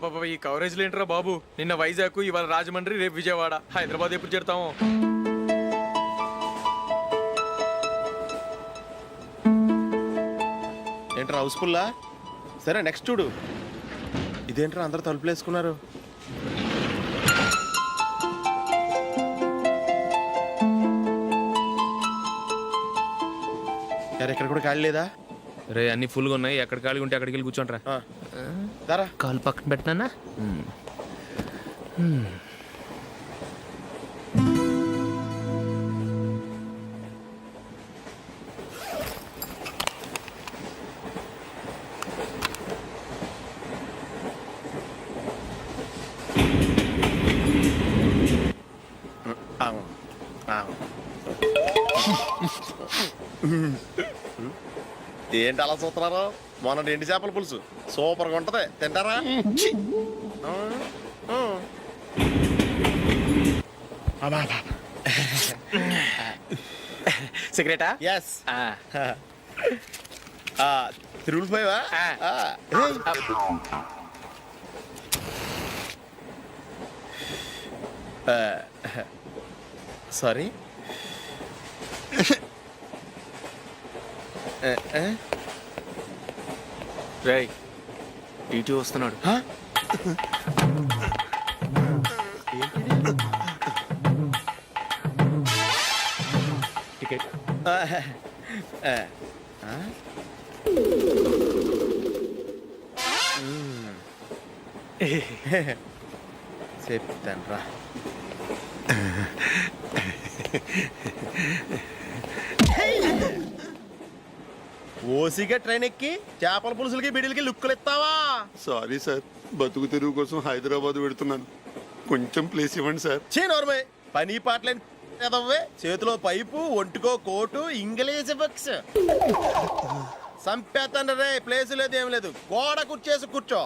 అబ్బబ్బా, ఈ కవరేజ్ లేంట్రా బాబు. నిన్న వైజాగ్, ఇవాళ రాజమండ్రి, రేపు విజయవాడ, హైదరాబాద్ ఎప్పుడు చేరుతాము? ఏంట్రా హౌస్ఫుల్లా? సరే నెక్స్ట్ చూడు. ఇదేంట్రా అందరు తలుపులు వేసుకున్నారు? ఎక్కడ కూడా ఖాళీ లేదా? రే అన్ని ఫుల్గా ఉన్నాయి, ఎక్కడ ఖాళీ ఉంటే అక్కడికి వెళ్ళి కూర్చోండిరా. దారా కాలు పక్కన పెట్టినా. ఏంటి అలా చూస్తున్నారు? మొన్న ఎండి చేపల పులుసు సూపర్గా ఉంటది, తింటారా? సిగరెటా? ఎస్. తిరుగులు పోయావా? సారీ. రేయ్, టీటీ వస్తున్నాడు. టికెట్. చెప్తాను రా. ఓసిగా ట్రైన్ ఎక్కి చేపల పులుసులకి బిడిలకి లుక్కులు ఇస్తావా? సారీ సార్, బతుకు తెరువు కోసం హైదరాబాద్ పెడుతున్నాను, కొంచెం ప్లేస్ ఇవ్వండి సార్. నోర్మే, పని పాటలేని కదవ్వే. చేతిలో పైపు, ఒంటికో కోటు, ఇంగ్లీష్ బుక్స్. సంపేతండ్రి రే, ప్లేస్ లేదు ఏం లేదు, గోడ కుర్చేసి కూర్చో.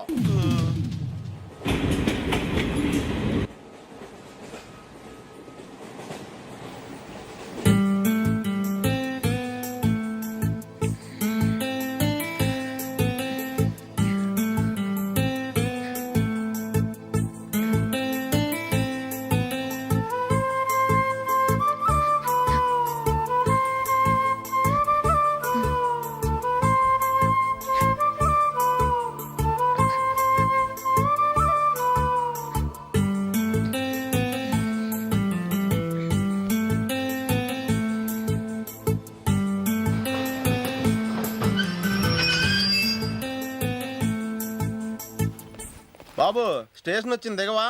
బాబు స్టేషన్ వచ్చింది, దిగవా?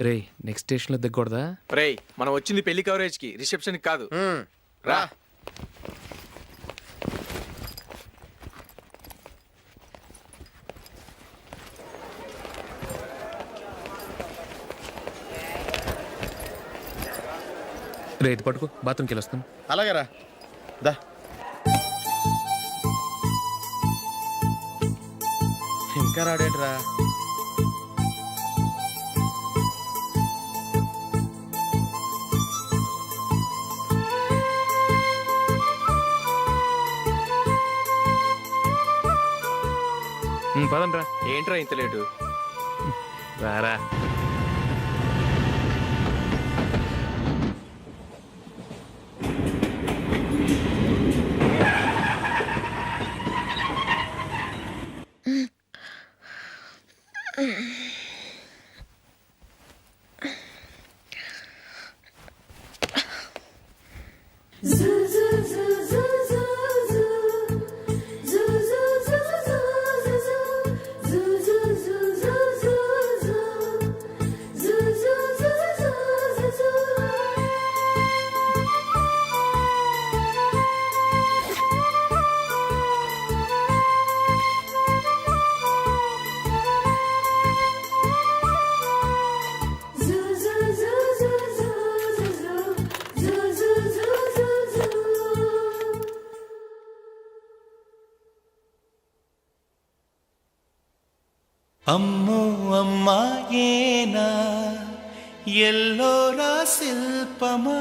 రే నెక్స్ట్ స్టేషన్లో దిగకూడదా? రేయ్, మనం వచ్చింది పెళ్లి కవరేజ్ కి, రిసెప్షన్ కాదు. రా. రే ఇది పట్టుకో, బాత్రూమ్కి వెళ్ళి వస్తాను. అలాగే రా. దా. ఇంకా రాడేంట్రా? పదండ్రా. ఏంట్రా ఇంత లేటు? రారా. అమ్మో అమ్మాయేనా ఎల్లోరా శిల్పమా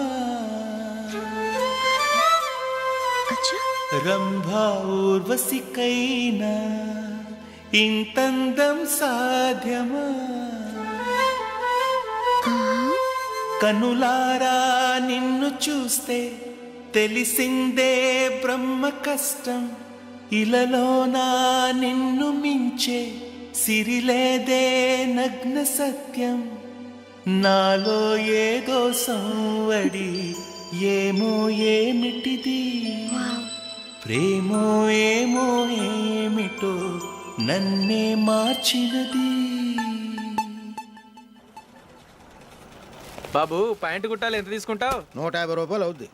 రంభా ఊర్వశికైనా ఇంతందం సాధ్యమా కనులారా నిన్ను చూస్తే తెలిసిందే బ్రహ్మ కష్టం ఇలలోనా నిన్ను మించే సిరిలేదే నగ్న సత్యం నాలో ఏదో సంవడి ఏమో ఏమిటిది ప్రేమో ఏమో ఏమిటో నన్నే మార్చినది. బాబు ప్యాంటు కుట్టాలి ఎంత తీసుకుంటావు? 150 రూపాయలు అవుద్ది.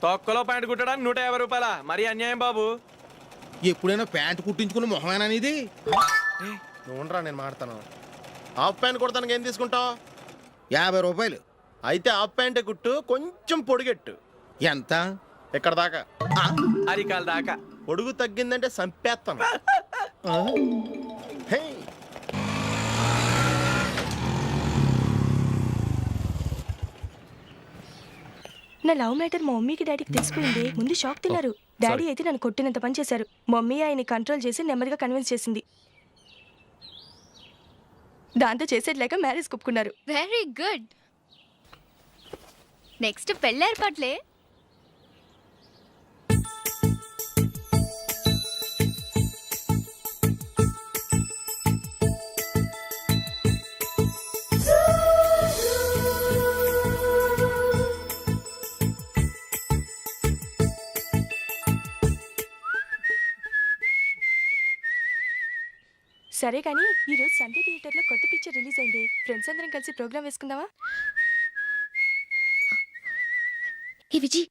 తొక్కలో ప్యాంటు కుట్టడానికి 150 రూపాయల? మరి అన్యాయం బాబు. ఎప్పుడైనా ప్యాంట్ కుట్టించుకున్న మొహమేనా ఇది? ఉండరా నేను మాడతాను. హాఫ్ ప్యాంట్ కుడతానికి ఏం తీసుకుంటావు? 50 రూపాయలు. అయితే హాఫ్ ప్యాంటే కుట్టు, కొంచెం పొడిగెట్టు. ఎంత? ఇక్కడ దాకా. అరికాల దాకా. పొడుగు తగ్గిందంటే సంపేస్తాను. హే. నా లవ్ మ్యాటర్ మా మమ్మీకి డాడీకి తెలుసుకుంది. ముందు షాక్ తిన్నారు. డాడీ అయితే నన్ను కొట్టినంత పని చేశారు. మమ్మీ ఆయన్ని కంట్రోల్ చేసి నెమ్మదిగా కన్విన్స్ చేసింది. దాంతో చేసేట్లేక మ్యారేజ్ ఒప్పుకున్నారు. Very good. నెక్స్ట్ పెళ్ళి ఏర్పాట్లే. సరే కానీ ఈ రోజు సండే థియేటర్లో కొత్త పిక్చర్ రిలీజ్ అయింది. ఫ్రెండ్స్ అందరం కలిసి ప్రోగ్రామ్ వేసుకుందామా? ఈ విజి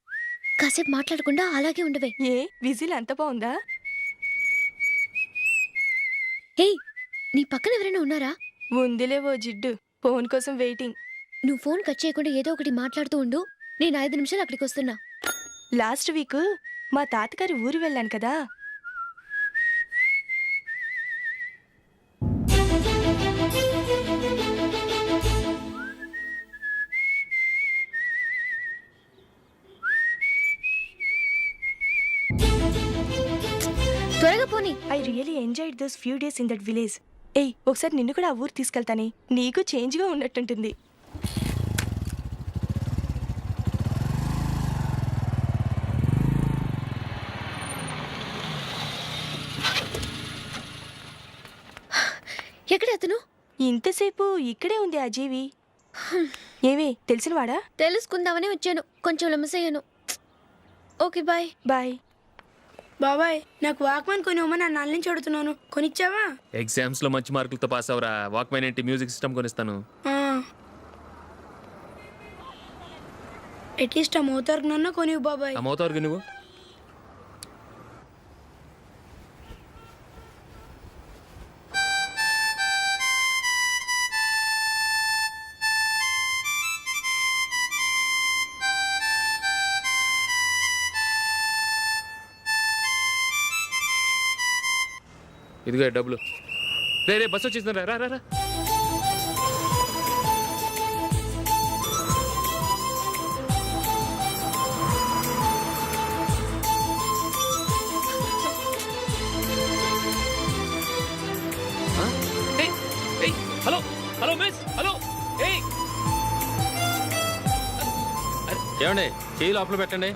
కాసేపు మాట్లాడకుండా అలాగే ఉండవే. ఏ విజిల్ అంత బాగుందా? హే, నీ పక్కన ఎవరైనా ఉన్నారా? ఉందిలే ఓ జిడ్డు. ఫోన్ కోసం వెయిటింగ్. నువ్వు ఫోన్ కట్ చేయకుండా ఏదో ఒకటి మాట్లాడుతూ ఉండు. నేను 5 నిమిషాలు అక్కడికి వస్తున్నా. లాస్ట్ వీక్ మా తాతగారి ఊరు వెళ్ళాను కదా. త్వరగా పోనీ. I really enjoyed those few days in that village. ఏయ్, ఒకసారి నిన్ను కూడా ఆ ఊరు తీసుకెళ్తానే. నీకు చేంజ్గా ఉన్నట్టుంటుంది. ఎక్కడ అతను? ఇంతసేపు ఇక్కడే ఉంది ఆ జీవి. ఏవే తెలిసినవాడా? తెలుసుకుందామని వచ్చాను. కొంచెం లెమసయ్యాను. Okay bye. బాయ్. బాబాయ్, నాకు వాక్మెన్ కొనివ్వమని నా నాన్న నుంచి అడుగుతున్నాను. కొనిచ్చావా? ఎగ్జామ్స్ లో మంచి మార్కులతో పాస్ అవరా. వాక్మెన్ ఏంటి, మ్యూజిక్ సిస్టమ్ కొనిస్తాను. అట్లీస్ట్ ఆ మోతార్కు నన్న కొనివ్వు బాబాయ్. ఆ మోతారుగా నువ్వు ఇదిగో డబ్బులు. రే రే బస్సు వచ్చేసింది. రా రా రా. Hello hello miss. హలో. ఏమండి చేయి లోపల పెట్టండి.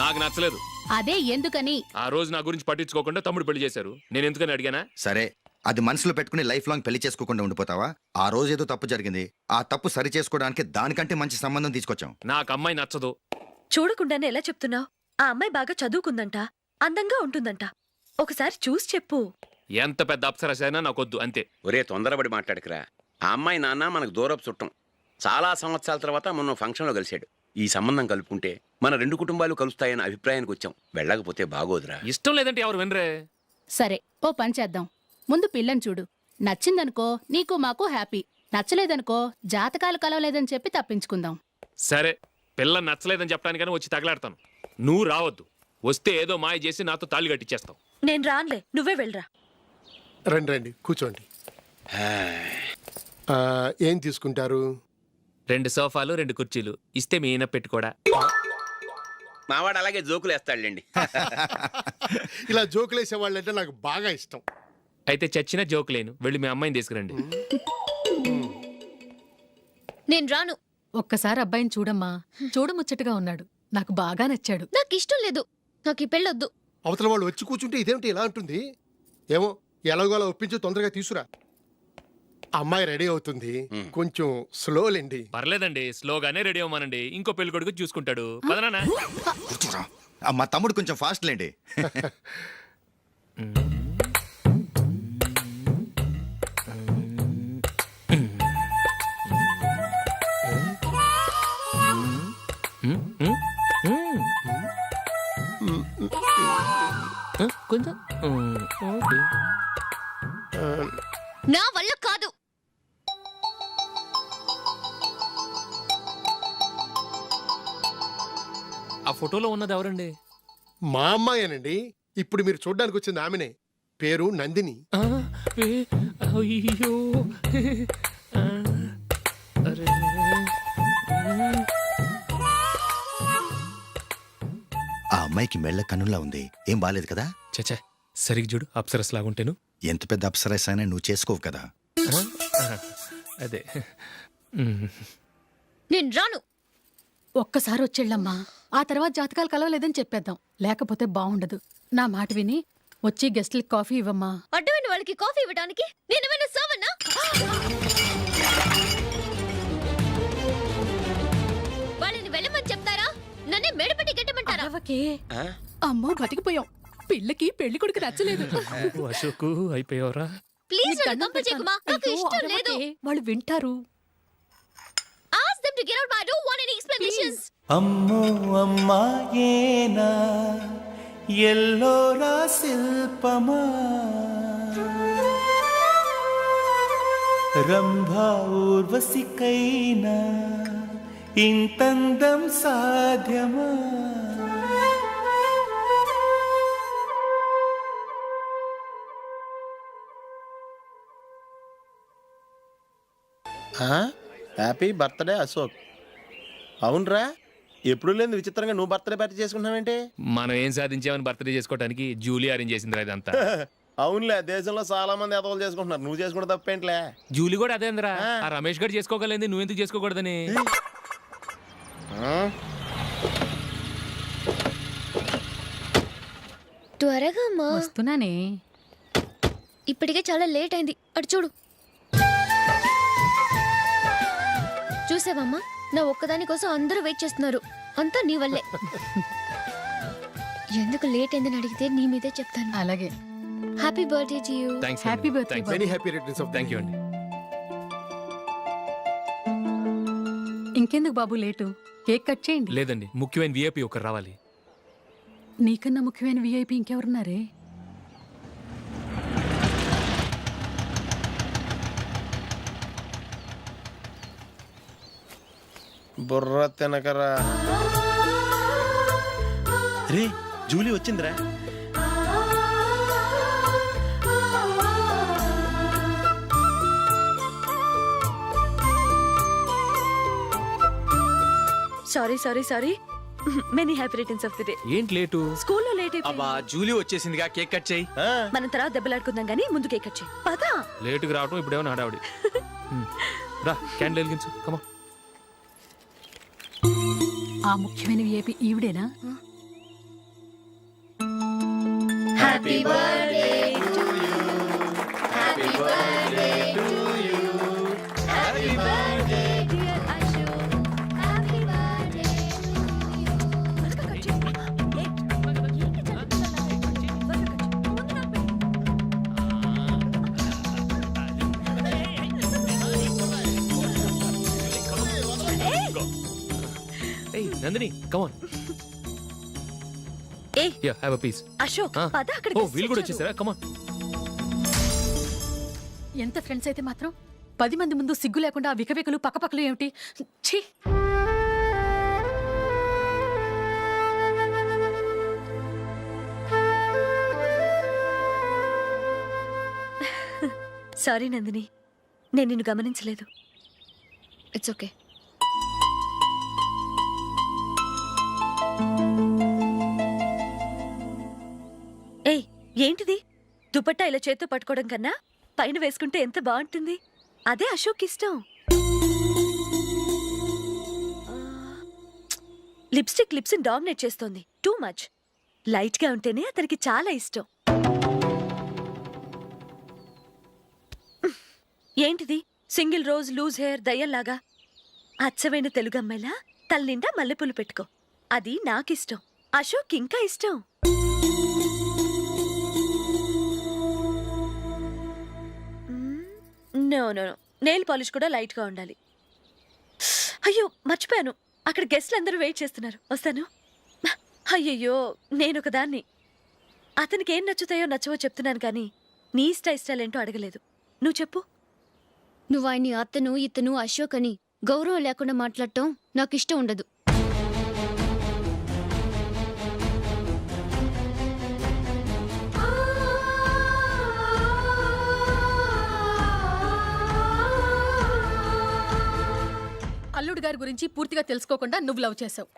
నాకు నచ్చలేదు. అదే ఎందుకని? ఆ రోజు నా గురించి పట్టించుకోకుండా తమ్ముడు పెళ్లి చేశారు. నేను ఎందుకని అడిగానా? సరే, అది మనసులో పెట్టుకుని లైఫ్ లాంగ్ పెళ్లి చేసుకోకుండా ఉండిపోతావా? ఆ రోజు ఏదో తప్పు జరిగింది. ఆ తప్పు సరి చేసుకోవడానికి దానికంటే మంచి సంబంధం తీసుకొచ్చాం. నాకు అమ్మాయి నచ్చదు. చూడకుండానే ఎలా చెప్తున్నావు? ఆ అమ్మాయి బాగా చదువుకుందంట, అందంగా ఉంటుందంట. ఒకసారి చూసి చెప్పు. ఎంత పెద్ద అప్సరస అయినా నాకొద్దు, అంతే. ఒరే తొందరపడి మాట్లాడకురా. ఆ అమ్మాయి నాన్న మనకు దూరపు చుట్టం. చాలా సంవత్సరాల తర్వాత మొన్న ఫంక్షన్లో కలిశాడు. ఈ సంబంధం కలుపుకుంటే మన 2 కుటుంబాలు కలుస్తాయన్న అభిప్రాయానికి వచ్చాం. వెళ్ళకపోతే బాగోదురా. ఇష్టం లేదంటే ఎవరు వినరే. సరే, ఓ పని చేద్దాం. ముందు పిల్లని చూడు. నచ్చిందనుకో నీకు మాకు హ్యాపీ. నచ్చలేదనుకో జాతకాలు కలవలేదని చెప్పి తప్పించుకుందాం. సరే, పిల్ల నచ్చలేదని చెప్పడానికని వచ్చి తగలాడతాను. నువ్వు రావద్దు. వస్తే ఏదో మాయ చేసి నాతో తాళి కట్టించేస్తావు. నేను రానులే, నువ్వే వెళ్ళరా. రండి రండి కూర్చోండి. ఏం తీసుకుంటారు? 2 సోఫాలు 2 కుర్చీలు ఇస్తే మీ ఈయన పెట్టుకోడా. మావాడు అలాగే జోకులు వేస్తాడులేండి. ఇలా జోకులు వేసే వాళ్ళంటే నాకు బాగా ఇష్టం. అయితే చచ్చిన జోక్ లేను, వెళ్ళి మీ అమ్మాయిని తీసుకురండి. నేను రాను. ఒక్కసారి అబ్బాయిని చూడమ్మా, చూడముచ్చటగా ఉన్నాడు, నాకు బాగా నచ్చాడు. నాకు ఇష్టం లేదు, నాకు ఈ పెళ్ళొద్దు. అవతల వాళ్ళు వచ్చి కూర్చుంటే ఇదేమిటి ఇలా ఉంటుంది? ఏమో ఎలాగోలా ఒప్పించి తొందరగా తీసురా. అమ్మాయి రెడీ అవుతుంది, కొంచెం స్లోలేండి. పర్లేదండి, స్లోగానే రెడీ అవ్వమానండి. ఇంకో పెళ్లి కొడుకు చూసుకుంటాడు. పదనా. కూర్చోరా. మా తమ్ముడు కొంచెం ఫాస్ట్ లేండి. కొంచెం నా వల్ల కాదు. ఆ ఫోటోలో ఉన్నది ఎవరండి? మా అమ్మాయేనండి. ఇప్పుడు మీరు చూడ్డానికి వచ్చింది ఆమెనే. పేరు నందిని. అయ్యో, అరే. ఆ అమ్మాయికి మెళ్ళ కన్నులా ఉంది, ఏం బాలేదు కదా? చచ్చా, సరిగ్గా చూడు, అప్సరస్ లాగుంటేను. ఎంత పెద్ద అప్సరస్ అయినా నువ్వు చేసుకోవు కదా. అదే. నేను రాను. ఒక్కసారి వచ్చేళ్ళమ్మా, ఆ తర్వాత జాతకాలు కలవలేదని చెప్పేద్దాం, లేకపోతే బాగుండదు. నా మాట విని వచ్చి గెస్ట్లకి కాఫీ ఇవ్వమ్మా. అడ్డమైన వాళ్ళకి కాఫీ ఇవ్వడానికి నేనేమైనా సర్వన్నా? వాళ్ళని వెళ్ళమని చెప్తారా, నన్నే మేడపట్టి గెట్టమంటారా? అమ్మో బతికిపోయాం, పిల్లకి పెళ్లి కొడుకు నచ్చలేదు. అశోకు అయిపోయావరా? ప్లీజ్ నన్ను పంపించేకుమా, నాకు ఇష్టం లేదు. వాళ్ళు వింటారు. Ask them to get out. I don't want any explanations. అమ్మో అమ్మాయేనా ఎల్లోరా శిల్పమా, రంభా ఊర్వశికైనా ఇంతందం సాధ్యమా? Happy birthday Ashok. అవునరా, ఎప్పుడు లేదు విచిత్రంగా నువ్వు బర్త్డే పార్టీ చేసుకుంటున్నావేంటి? మనం ఏం సాధించామని బర్త్డే చేసుకోవడానికి జూలీ అరేంజ్ చేసింది ఇదంతా. అవునులే, దేశంలో చాలా మంది ఎదవలు చేసుకుంటున్నారు, నువ్వు చేసుకుంటే తప్పేంట్లే. జూలీ కూడా అదే అందరా. ఆ రమేష్ గారు చేసుకోగలేదు, నువ్వెందుకు చేసుకోకూడదని. త్వరగా అమ్మా. వస్తున్నానే. ఇప్పటికే చాలా లేట్ అయింది, అటు చూడు. చూసావమ్మా, నా ఒక్కదాని కోసం అందరూ వెయిట్ చేస్తున్నారు, అంతా నీ వల్లే. ఎందుకు లేట్ అయిందని అడిగితే నీ మీదే చెప్తాను. అలాగే. Happy birthday to you. Happy birthday. Very happy returns of thank you అండి. ఇంకెందుకు బాబు లేటు, కేక్ కట్ చేయండి. లేదండి, ముఖ్యమైన విఐపి ఒకరు రావాలి. నీకన్నా ముఖ్యమైన విఐపి ఇంకెవరున్నారే? బుర్ర తినకరా. రే, జూలీ వచ్చిందిరా. Sorry sorry sorry, many happy returns of the day. ఏంటి లేటు? స్కూల్లో లేట్ అయిపోయింది. అబ్బా, జూలీ వచ్చేసిందిగా, కేక్ కట్ చేయి. మనం తర్వాత దెబ్బలాడుకుందాం గానీ ముందు కేక్ కట్ చేయి. పద. లేటుగా రావటం ఇప్పుడేమో హడావుడి. రా, క్యాండిల్ వెలిగించు. కమా. ఆ ముఖ్యమైన విఐపి ఈవిడేనా? Happy birthday to you, happy birthday to you, happy birthday dear Ashok, happy birthday Hey, Nandini, come on. Hey. Yeah, have a piece. Ashok, పద అక్కడికి. ఓ, వీళ్ళు కూడా వచ్చేసారా? Come on. ఎంత ఫ్రెండ్స్ అయితే మాత్రం 10 మంది ముందు సిగ్గు లేకుండా ఆ వికవికలు పక్కపక్కలు ఏమిటి? ఛీ. సారీ నందిని, నేను నిన్ను గమనించలేదు. It's okay. ఏంటిది? దుపట్టా ఇలా చేత్తో పట్టుకోవడం కన్నా పైన వేసుకుంటే ఎంత బాగుంటుంది. అదే అశోక్ ఇష్టం. లిప్స్టిక్ లిప్స్ డామినేట్ చేస్తోంది. Too much. లైట్ గా ఉంటేనే అతనికి చాలా ఇష్టం. ఏంటిది? సింగిల్ రోజ్ లూజ్ హెయిర్ దయ్యంలాగా. అచ్చమైన తెలుగు అమ్మాయిలా తల్లిండా మల్లెపూలు పెట్టుకో. అది నాకిష్టం. అశోక్ ఇంకా ఇష్టం. No no no, nail polish కూడా లైట్ గా ఉండాలి. అయ్యో మర్చిపోయాను, అక్కడ గెస్ట్లు అందరూ వెయిట్ చేస్తున్నారు. వస్తాను. అయ్యయ్యో, నేనొకదాన్ని. అతనికి ఏం నచ్చుతాయో నచ్చవో చెప్తున్నాను కానీ నీ ఇష్టాలేంటో అడగలేదు. నువ్వు చెప్పు. నువ్వు ఆయన్ని అతను ఇతను అశోక్ అని గౌరవం లేకుండా మాట్లాడటం నాకు ఇష్టం ఉండదు. అల్లుడు గారి గురించి పూర్తిగా తెలుసుకోకుండా నువ్వు లవ్ చేసావు.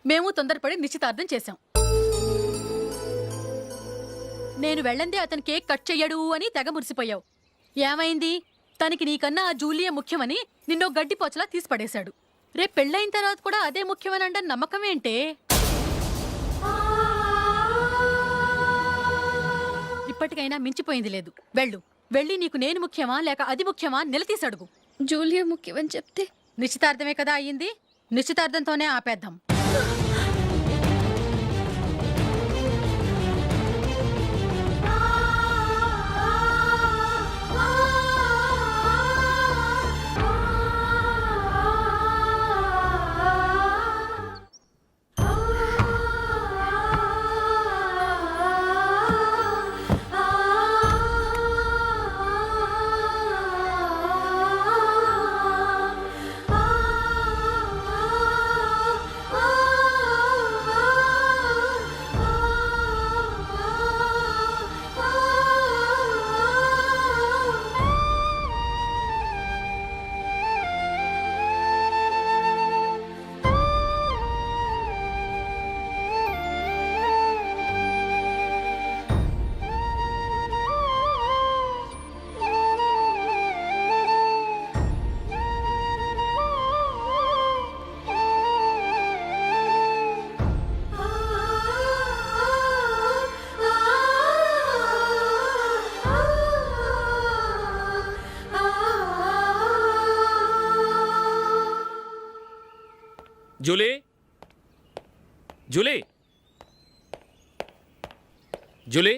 మేము తొందరపడి నిశ్చితార్థం చేశాం. నేను వెళ్ళందే అతను కేక్ కట్ చెయ్యడు అని తెగ మురిసిపోయావు. ఏమైంది? తనకి నీకన్నా ఆ జూలియే ముఖ్యమని నిన్నో గడ్డి పోచలా తీసి పడేశాడు. రేపు పెళ్ళైన తర్వాత కూడా అదే ముఖ్యమని అంటే నమ్మకం ఏంటే? ఇప్పటికైనా మించిపోయింది లేదు. వెళ్ళి నీకు నేను ముఖ్యమా లేక అది ముఖ్యమా నిలదీసి అడుగు. జూలియా ముఖ్యమని చెప్తే నిశ్చితార్థమే కదా అయ్యింది. నిశ్చితార్థంతోనే ఆపేద్దాం. Julie, Julie, Julie.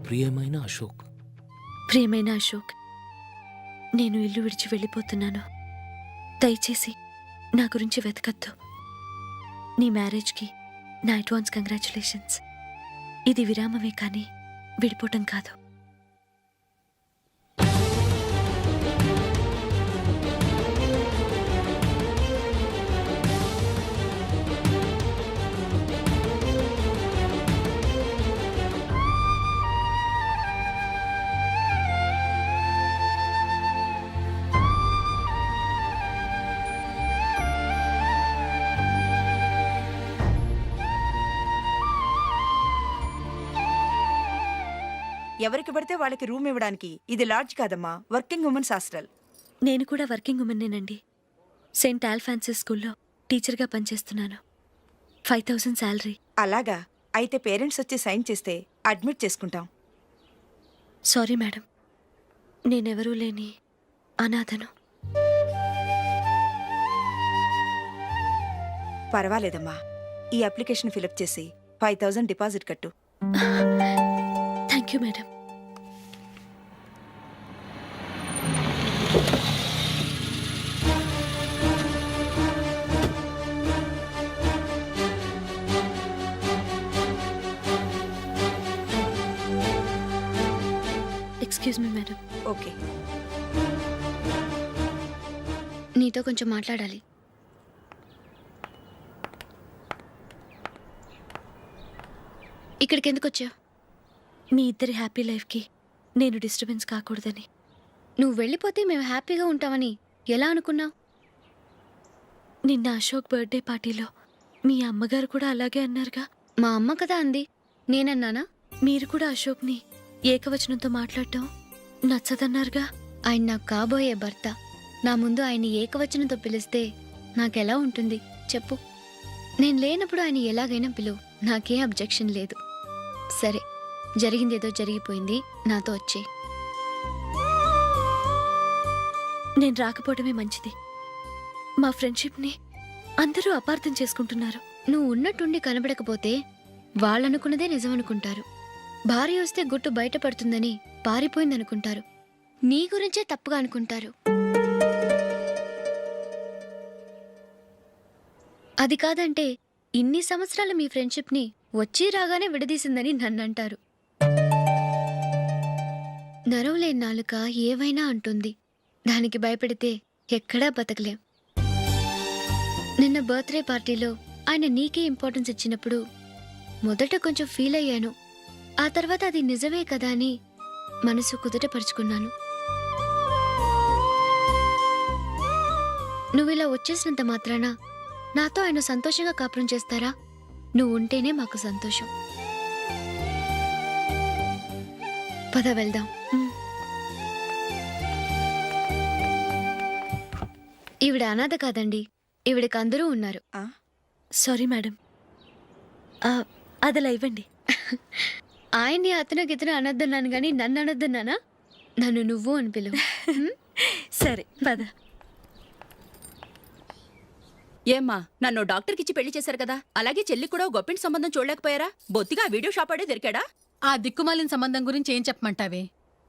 ప్రియమైన అశోక్. ప్రియమైన అశోక్, నేను ఇల్లు విడిచి వెళ్ళిపోతున్నాను. దయచేసి నా గురించి వెతకద్దు. నీ మ్యారేజ్కి నా అడ్వాన్స్ కంగ్రాచులేషన్స్. ఇది విరామమే కానీ విడిపోవటం కాదు. ఎవరికి పడితే వాళ్ళకి రూమ్ ఇవ్వడానికి ఇది లాడ్జ్ కాదమ్మా, వర్కింగ్ ఉమెన్స్ హాస్టల్. నేను కూడా వర్కింగ్ ఉమెన్నేనండి. సెయింట్ ఆల్ఫాన్సిస్ స్కూల్లో టీచర్గా పనిచేస్తున్నాను. 5000 శాలరీ. అలాగా? అయితే పేరెంట్స్ వచ్చి సైన్ చేస్తే అడ్మిట్ చేసుకుంటాం. సారీ మేడం, నేనెవరూ లేని అనాథను. పర్వాలేదమ్మా, ఈ అప్లికేషన్ ఫిలప్ చేసి 5000 డిపాజిట్ కట్టు. Thank you madam. Excuse me madam. Okay. నీతో కొంచెం మాట్లాడాలి. ఇక్కడికి ఎందుకు వచ్చావు? మీ ఇద్దరి హ్యాపీ లైఫ్కి నేను డిస్టర్బెన్స్ కాకూడదని. నువ్వు వెళ్ళిపోతే మేము హ్యాపీగా ఉంటామని ఎలా అనుకున్నావు? నిన్న అశోక్ బర్త్డే పార్టీలో మీ అమ్మగారు కూడా అలాగే అన్నారుగా. మా అమ్మ కదా అంది, నేనన్నానా? మీరు కూడా అశోక్ని ఏకవచనంతో మాట్లాడటం నచ్చదన్నారుగా. ఆయన నాకు కాబోయే భర్త. నా ముందు ఆయన్ని ఏకవచనంతో పిలిస్తే నాకెలా ఉంటుంది చెప్పు? నేను లేనప్పుడు ఆయన ఎలాగైనా పిలువు, నాకేం అబ్జెక్షన్ లేదు. సరే, జరిగిందేదో జరిగిపోయింది, నాతో వచ్చే. నేను రాకపోవడమే మంచిది. మా ఫ్రెండ్షిప్ని అందరూ అపార్థం చేసుకుంటున్నారు. నువ్వు ఉన్నట్టుండి కనబడకపోతే వాళ్ళనుకున్నదే నిజమనుకుంటారు. భార్య వస్తే గుట్టు బయటపడుతుందని పారిపోయిందనుకుంటారు. నీ గురించే తప్పుగా అనుకుంటారు. అది కాదంటే ఇన్ని సంవత్సరాలు మీ ఫ్రెండ్షిప్ని వచ్చి రాగానే విడదీసిందని నన్నంటారు. నరవలేని నాలుక ఏవైనా అంటుంది. దానికి భయపడితే ఎక్కడా బతకలేం. నిన్న బర్త్డే పార్టీలో ఆయన నీకే ఇంపార్టెన్స్ ఇచ్చినప్పుడు మొదట కొంచెం ఫీల్ అయ్యాను. ఆ తర్వాత అది నిజమే కదా అని మనసు కుదుటపరుచుకున్నాను. నువ్విలా వచ్చేసినంత మాత్రాన నాతో ఆయన సంతోషంగా కాపురం చేస్తారా? నువ్వు ఉంటేనే మాకు సంతోషం. పద వెళ్దాం. ఈవిడ అనాథ కాదండి, ఈవిడకి అందరూ ఉన్నారు. సారీ మేడం, అదలా ఇవ్వండి. ఆయన్ని అతను గితను అనొద్దన్నాను గాని నన్ను అనొద్దన్నానా? నన్ను నువ్వు అని పిలువు. సరే పద. ఏమ్మా, నన్ను డాక్టర్కి ఇచ్చి పెళ్లి చేశారు కదా, అలాగే చెల్లి కూడా గొప్పింటి సంబంధం చూడలేకపోయారా? బొత్తిగా ఆ వీడియో షాప్ ఆడే దొరికాడా? ఆ దిక్కుమాలిన సంబంధం గురించి ఏం చెప్పమంటావే?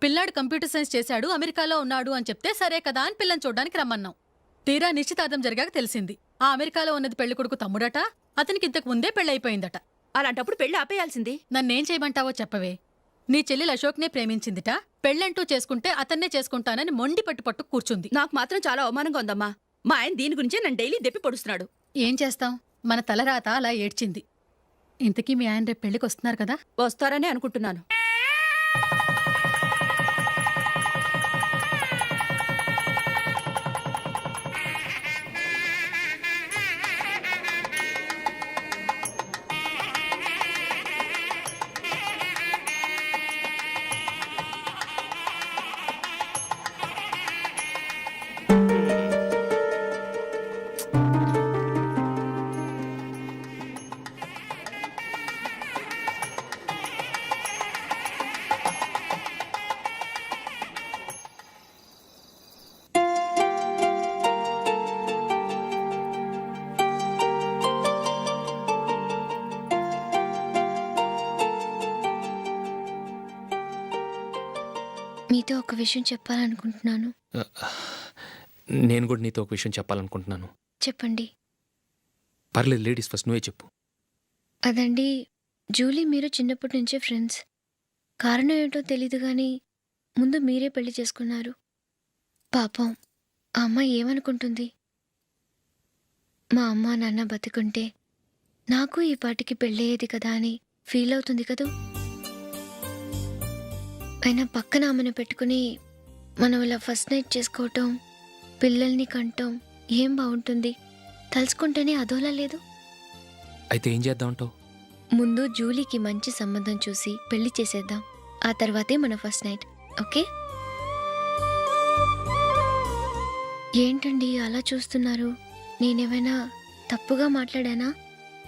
పిల్లాడు కంప్యూటర్ సైన్స్ చేశాడు, అమెరికాలో ఉన్నాడు అని చెప్తే సరే కదా అని పిల్లని చూడడానికి రమ్మన్నాం. తీరా నిశ్చితార్థం జరిగాక తెలిసింది ఆ అమెరికాలో ఉన్నది పెళ్లి కొడుకు తమ్ముడట, అతనికి ఇంతకు ముందే పెళ్ళైపోయిందట. అలాంటప్పుడు పెళ్లి ఆపేయాల్సింది. నన్నేం చేయమంటావో చెప్పవే. నీ చెల్లెలు అశోక్నే ప్రేమించిందిట, పెళ్ళంటూ చేసుకుంటే అతన్నే చేసుకుంటానని మొండి పట్టు కూర్చుంది. నాకు మాత్రం చాలా అవమానంగా ఉందమ్మా. మా ఆయన దీని గురించే నన్ను డైలీ దెప్పి పొడుస్తున్నాడు. ఏం చేస్తాం, మన తలరాత అలా ఏడ్చింది. ఇంతకీ మీ ఆయన రేపు పెళ్లికి వస్తున్నారు కదా? వస్తారనే అనుకుంటున్నాను. మీతో ఒక విషయం చెప్పాలనుకుంటున్నాను. నేను కూడా నీతో ఒక విషయం చెప్పాలనుకుంటున్నాను. చెప్పండి. పర్లేదు, లేడీస్ ఫస్ట్, నువ్వే చెప్పు. అదండి, జూలీ మీరు చిన్నప్పటి నుంచే ఫ్రెండ్స్. కారణం ఏంటో తెలీదు కానీ ముందు మీరే పెళ్లి చేసుకున్నారు. పాపం ఆ అమ్మాయి ఏమనుకుంటుంది? మా అమ్మ నాన్న బతికుంటే నాకు ఈ పాటికి పెళ్ళయ్యేది కదా అని ఫీల్ అవుతుంది కదూ. అయినా పక్కన ఆమెను పెట్టుకుని మనం ఇలా ఫస్ట్ నైట్ చేసుకోవటం, పిల్లల్ని కంటాం, ఏం బాగుంటుంది? తలుచుకుంటేనే అదోలా లేదు. అయితే ఏం చేద్దాం అంటావు? ముందు జూలీకి మంచి సంబంధం చూసి పెళ్లి చేసేద్దాం, ఆ తర్వాతే మన ఫస్ట్ నైట్. ఓకే? ఏంటండి అలా చూస్తున్నారు? నేనేమైనా తప్పుగా మాట్లాడానా?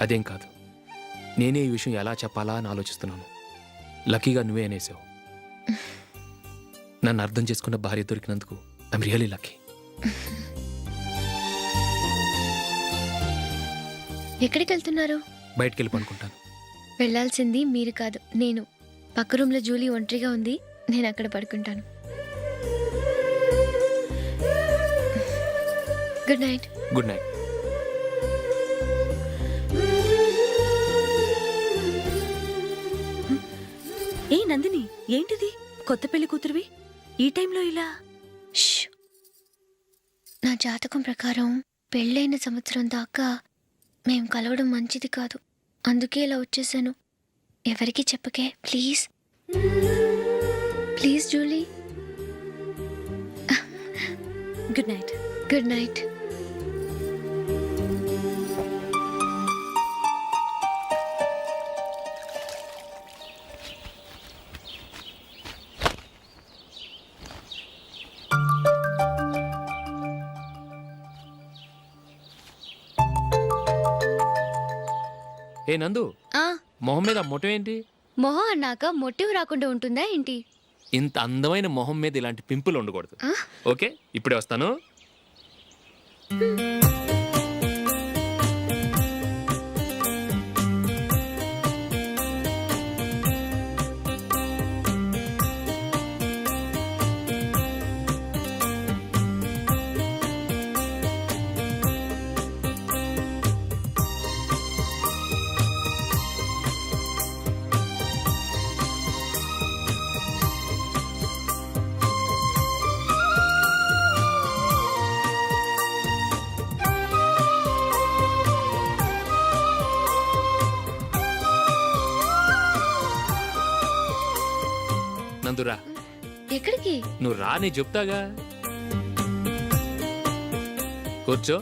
అదేం కాదు, నేనే ఈ విషయం ఎలా చెప్పాలా అని ఆలోచిస్తున్నాను. లక్కీగా నువ్వే అనేసావు. నన్ను అర్థం చేసుకున్న భార్య దొరికినందుకు ఐఎమ్ రియలీ లక్కీ. ఎక్కడికి వెళ్తున్నారు? బయటికి వెళ్ళి పనుకుంటాను. వెళ్ళాల్సింది మీరు కాదు, నేను. పక్క రూమ్లో జూలీ ఒంటరిగా ఉంది, నేను అక్కడ పడుకుంటాను. Good night. Good night. ఏ నందిని, ఏంటిది? కొత్త పెళ్లి కూతురువి ఈ టైంలో ఇలా? నా జాతకం ప్రకారం పెళ్ళైన సంవత్సరం దాకా మేం కలవడం మంచిది కాదు, అందుకే ఇలా వచ్చేసాను. ఎవరికి చెప్పకే please. Please Julie. Good night. Good night. ఏ నందు, ఆ మొహం మీద మొట్టం ఏంటి? మొహం అన్నాక మొటివ్ రాకుండా ఉంటుందా ఏంటి? ఇంత అందమైన మొహం మీద ఇలాంటి పింపుల్ ఉండకూడదు. ఓకే, ఇప్పుడే వస్తాను. నందురా, ఎక్కడికి? నువ్వు రా, నీ చెప్తాగా. కూర్చో.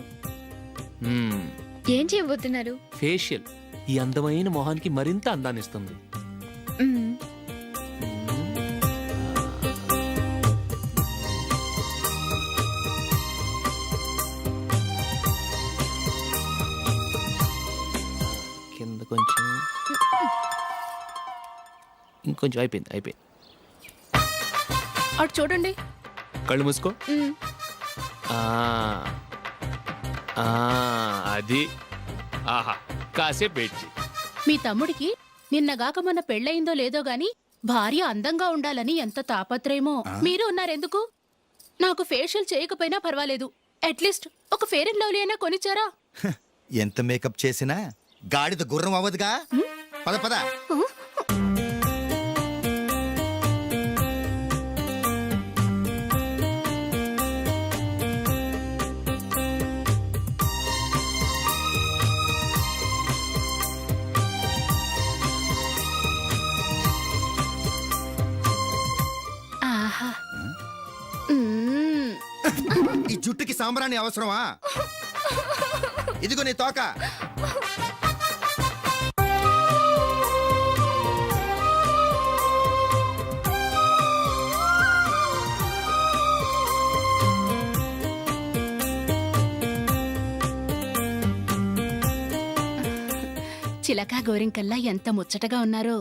ఏం చేయబోతున్నారు? ఫేషియల్ ఈ అందమైన మొహానికి మరింత అందాన్ని ఇస్తుంది. మ్మ్. కింద కొంచెం, ఇంకొంచెం. అయిపోయింది. అటు చూడండి. కళ్ళు మూసుకో. మ్మ్. ఆ, అది. ఆహా, కాసేపు వెయిట్ చేయి. మీ తమ్ముడికి నిన్నగాక మొన్న పెళ్ళయిందో లేదో గాని భార్య అందంగా ఉండాలని ఎంత తాపత్రయమో. మీరు ఉన్నారెందుకు? నాకు ఫేషియల్ చేయకపోయినా పర్వాలేదు, అట్లీస్ట్ ఒక ఫేర్ అండ్ లవ్లీ అయినా కొనిచ్చారా? ఎంత మేకప్ చేసినా గాడిద గుర్రం అవ్వదుగా. పద పద. ఆహా. ఈ జుట్టుకి సాంబ్రాణి అవసరమా? ఇదిగో నీ తోక. చిలకా గోరింకల్లా ఎంత ముచ్చటగా ఉన్నారో.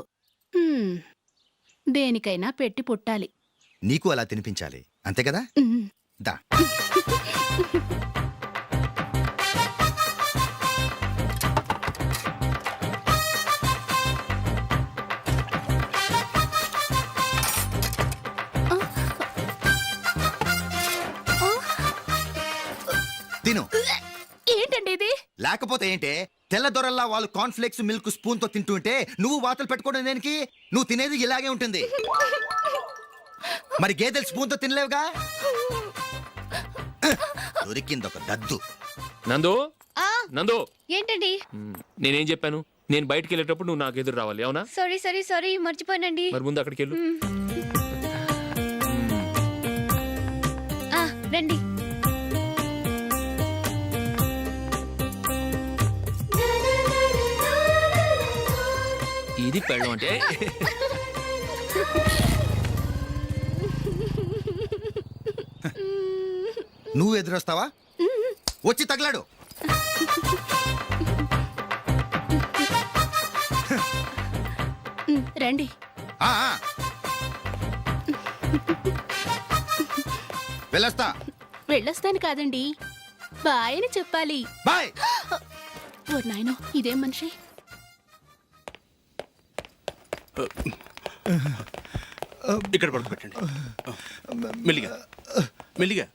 దేనికైనా పెట్టి పుట్టాలి. నీకు అలా తినిపించాలి, అంతే కదా? దా. తిను. ఏంటండి ఇది? లేకపోతే ఏంటే, తెల్ల దొరల్లా వాళ్ళు కార్న్ఫ్లేక్స్ మిల్క్ స్పూన్ తో తింటుంటే నువ్వు వాతలు పెట్టుకోవడం దేనికి? నువ్వు తినేది ఇలాగే ఉంటుంది. మరి గేదెలు స్పూన్ తో తినలేవుగా. దొరికిందొక దద్దు. నందు, నందు, ఏంటండి? నేనేం చెప్పాను? నేను బయటికి వెళ్ళేటప్పుడు నువ్వు నాకు ఎదురు రావాలి, అవునా? సారీ మర్చిపోయానండి. మరి ముందు అక్కడికి వెళ్ళు. రండి. ఇది పెళ్ళం అంటే. నువ్వు ఎదురొస్తావా? వచ్చి తగలాడు. రండి. వెళ్ళొస్తా. వెళ్ళొస్తాను కాదండి, బాయ్ అని చెప్పాలి. బాయ్. ఓ నాయనో, ఇదేం మనిషి? ఇక్కడ పడుకోబెట్టండి. మెల్లిగా మెల్లిగా.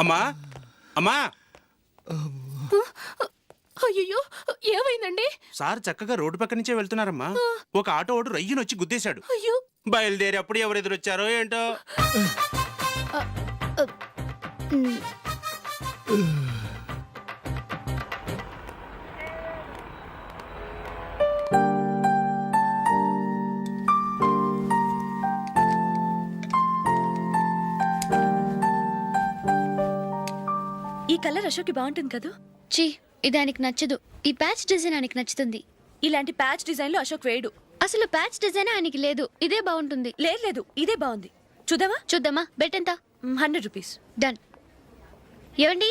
అమ్మా, అమ్మా. అయ్యో, ఏమైందండి? సార్ చక్కగా రోడ్డు పక్క నుంచే వెళ్తున్నారమ్మా. ఒక ఆటో ఓడు రయ్యను వచ్చి గుద్దేశాడు. అయ్యో. బయలుదేరి అప్పుడు ఎవరు ఎదురొచ్చారో ఏంటో. ఈ కలర్ అశోక్కి బాగుంటుంది కదా? చీ, ఇది ఆయనకి నచ్చదు. ఈ ప్యాచ్ డిజైన్ ఆయనకి నచ్చుతుంది. ఇలాంటి ప్యాచ్ డిజైన్ లో అశోక్ వేయడు. అసలు ప్యాచ్ డిజైన్ ఆయనకి లేదు. ఇదే బాగుంటుంది. లేదు, ఇదే బాగుంది. చూద్దామా? చూద్దామా. బెట్ ఎంత? 100 రూపీస్. డన్. ఏవండి,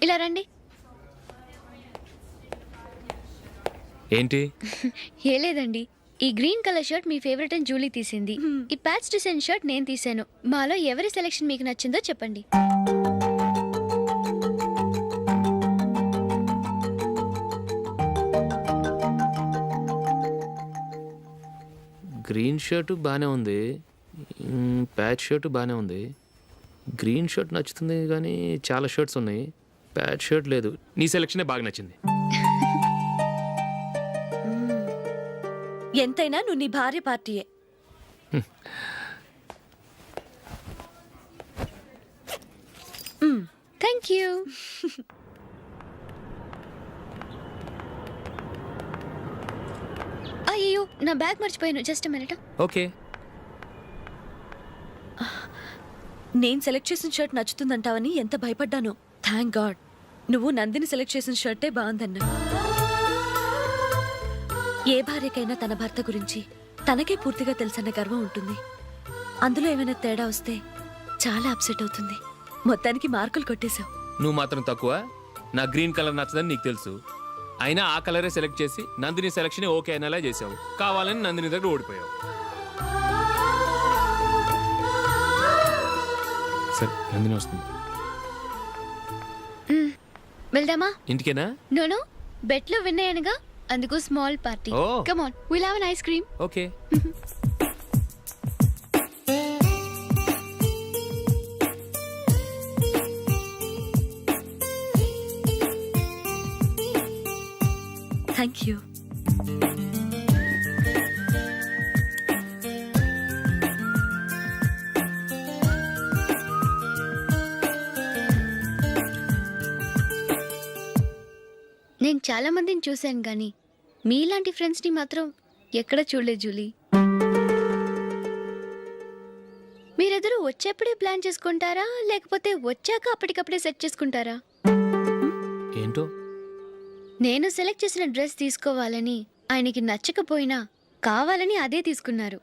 ఇలా రండి. ఏంటి? ఏ లేదండి, ఈ గ్రీన్ కలర్ షర్ట్ మీ ఫేవరెట్ అని జూలీ తీసింది. ఈ ప్యాచ్ డిజైన్ షర్ట్ నేను తీసాను. మాలో ఎవరి సెలెక్షన్ మీకు నచ్చిందో చెప్పండి. గ్రీన్ షర్ట్ బాగానే ఉంది, ప్యాచ్ షర్ట్ బాగానే ఉంది. గ్రీన్ షర్ట్ నచ్చుతుంది కానీ చాలా షర్ట్స్ ఉన్నాయి, ప్యాచ్ షర్ట్ లేదు. నీ సెలెక్షనే బాగా నచ్చింది. ఎంతైనా నువ్వు నీ భార్య పార్టీయే. Thank you. అయ్యో, నా బ్యాగ్ మర్చిపోయాను. Just minute. ఓకే. నేను సెలెక్ట్ చేసిన షర్ట్ నచ్చుతుందంటావని ఎంత భయపడ్డాను. థ్యాంక్ గాడ్ నువ్వు నందిని సెలెక్ట్ చేసిన షర్టే బాగుందన్నా. ఏ భార్యకైనా తన భర్త గురించి తనకే పూర్తిగా తెలుసన్న గర్వం ఉంటుంది. అందులో ఏమైనా తేడా వస్తే చాలా అప్సెట్ అవుతుంది. మొత్తానికి మార్కులు కొట్టేశావు. నువ్వు మాత్రం తక్కువ. నా గ్రీన్ కలర్ నచ్చదని నీకు తెలుసు, అయినా ఆ కలరే సెలెక్ట్ చేసి నందిని సెలెక్షన్ ఓకే అనేలా చేసావు. కావాలని నందిని దగ్గర ఓడిపోయావు. సరే, నందిని వస్తుంది. వెళ్దామా? ఇంటికేనా? నో, బెట్లో విన్నాయనగా, అందుకు small party. Oh. Come on, will have an ice cream. Okay. Thank you. నేను చాలా మందిని చూశాను కానీ మీలాంటి ఫ్రెండ్స్ని మాత్రం ఎక్కడ చూడలేదు జూలీ. మీరెదరూ వచ్చేప్పుడే ప్లాన్ చేసుకుంటారా, లేకపోతే వచ్చాక అప్పటికప్పుడే సెట్ చేసుకుంటారా? ఏంటో? నేను సెలెక్ట్ చేసిన డ్రెస్ తీసుకోవాలని ఆయనకి నచ్చకపోయినా కావాలని అదే తీసుకున్నారు.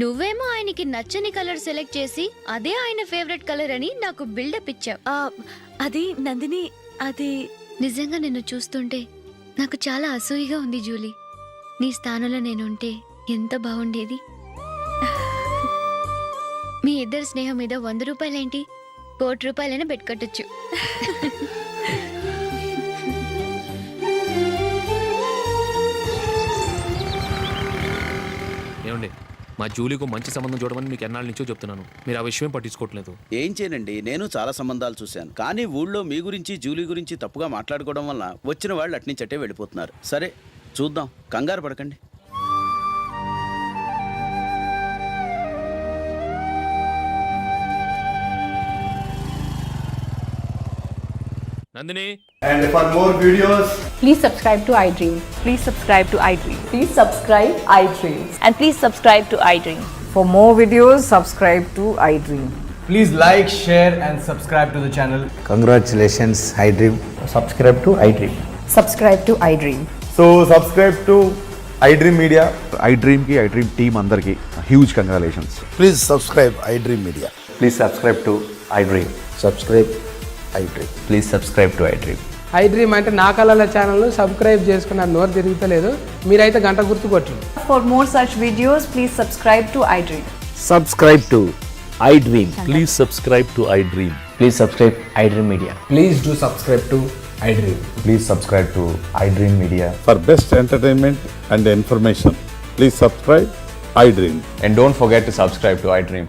నువ్వేమో ఆయనకి నచ్చని కలర్ సెలెక్ట్ చేసి అదే ఆయన ఫేవరెట్ కలర్ అని నాకు బిల్డప్ ఇచ్చావు. అది నందిని, అది నిజంగా నిన్ను చూస్తుంటే నాకు చాలా అసూయగా ఉంది జూలీ. నీ స్థానంలో నేనుంటే ఎంత బాగుండేది. మీ ఇద్దరు స్నేహం మీద 100 రూపాయలేంటి, 1 కోటి రూపాయలైనా పెట్టుకట్టచ్చు. ఏమండి, మా జూలీకు మంచి సంబంధం చూడమని మీకు ఎన్నాళ్ళ నుంచో చెప్తున్నాను, మీరు ఆ విషయం పట్టించుకోవట్లేదు. ఏం చేయనండి, నేను చాలా సంబంధాలు చూశాను, కానీ ఊళ్ళో మీ గురించి జూలీ గురించి తప్పుగా మాట్లాడుకోవడం వల్ల వచ్చిన వాళ్ళు అట్నుంచట్టే వెళ్ళిపోతున్నారు. సరే చూద్దాం, కంగారు పడకండి. Nandini. And for more videos, Please subscribe to iDream. Please subscribe to iDream. Please subscribe iDream. And please subscribe to iDream. For more videos, subscribe to iDream. please like, share and subscribe to the channel. Congratulations, iDream. Subscribe to iDream. Subscribe to iDream. So subscribe to iDream Media. iDream ki iDream team andarki huge congratulations. Please subscribe iDream Media. Please subscribe to iDream. Subscribe iDream. Please subscribe to iDream. iDream అంటే నా కళల channel subscribe చేసుకున్న నోరు తిరుగుతలేదు, మీరైతే గంట గుర్తు కొట్టండి. For more such videos, please subscribe to iDream. Subscribe to iDream. Please subscribe to iDream. Please subscribe iDream Media. Please do subscribe to iDream. Please subscribe to iDream Media. For best entertainment and information, please subscribe iDream. And don't forget to subscribe to iDream.